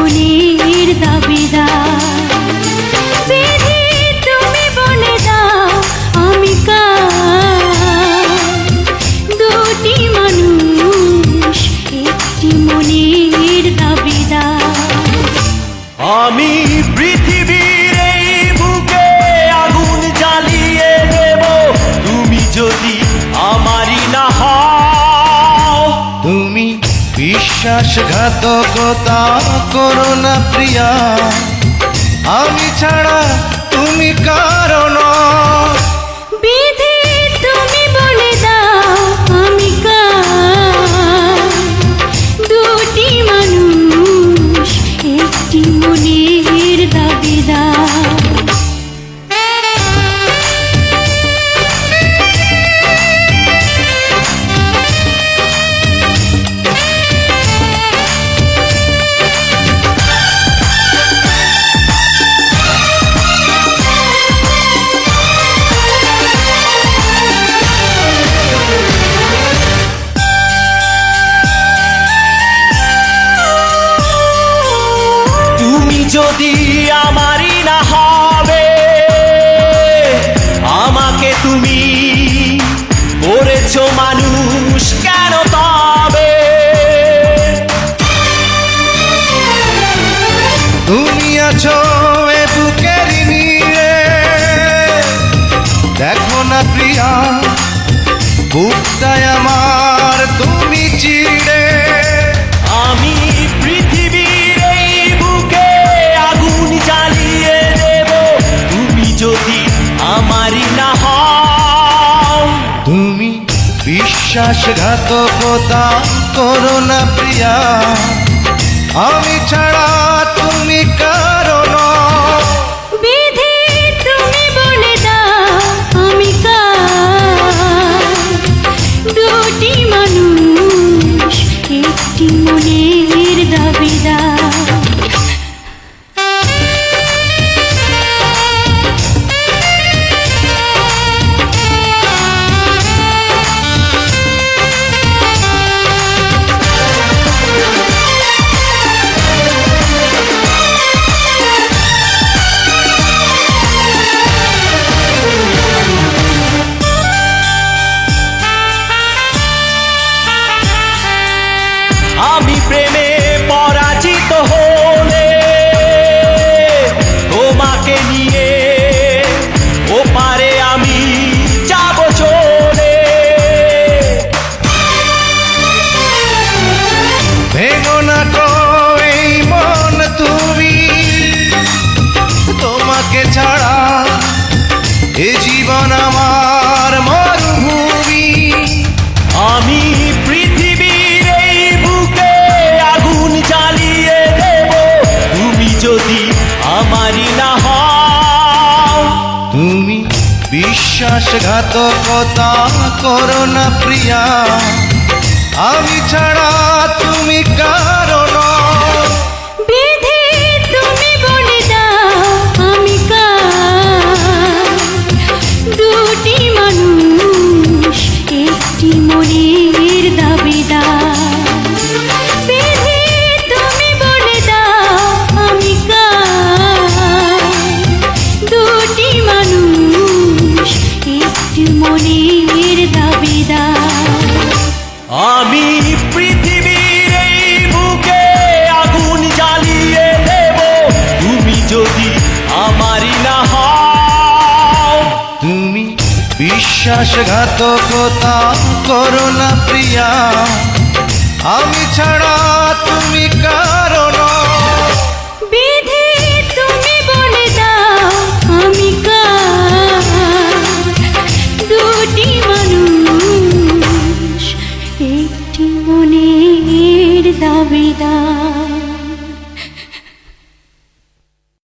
মনের দাবিদার। বিধি তুমি বলে দাও আমি কার, দুটি মানুষ একটি মনের দাবিদার। আমি পৃথিবীর এই বুকে আগুন জ্বালিয়ে দেব, তুমি যদি আমারই না হও। তুমি বিশ্বাসঘাতকতা করো না প্রিয়া, আমি ছাড়া তুমি কারো নও। বিধি তুমি বলে দাও আমি কার, দুটি মানুষ একটি মনের দাবিদার। যদি আমারই না হবে, আমাকে তুমি করেছো মানুষ কেন তবে? তুমি আছো এ বুকের নিয়ে, দেখো না প্রিয়া বুকটায় আমার তুমি চিড়ে। আমি পৃথিবীর এই বুকে আগুন জ্বালিয়ে দেব, তুমি যদি আমারই না হও। তুমি বিশ্বাসঘাতকতা করো না প্রিয়া, আমি ছাড়া তুমি কারো নও। বিধি তুমি বলে দাও আমি কার, দুটি মানুষ একটি মনের দাবিদার। আমি প্রেমে পরাজিত হলে তোমাকে নিয়ে ওপারে আমি যাব চলে। ভেঙো না তো এই মন তুমি, তোমাকে ছাড়া এ জীবন আমার মরুভূমি। আমি পৃথিবীর এই বুকে আগুন জ্বালিয়ে দেব, তুমি যদি আমারই না হও। তুমি বিশ্বাসঘাতকতা করো না প্রিয়া, আমি ছাড়া তুমি কারো নও। বিধি তুমি বলে দাও আমি কার, দুটি মানুষ একটি মনের দাবিদার। বিধি তুমি বলে দাও আমি কার, দুটি মানুষ একটি মনের দাবিদার। আমি পৃথিবীর এই বুকে আগুন জ্বালিয়ে দেব, তুমি যদি আমারই না হও। তুমি বিশ্বাসঘাতকতা করো না প্রিয়া, আমি ছাড়া তুমি কারো নও। বিধি তুমি বলে দাও আমি কার, দুটি মানুষ একটি মনের দাবিদার।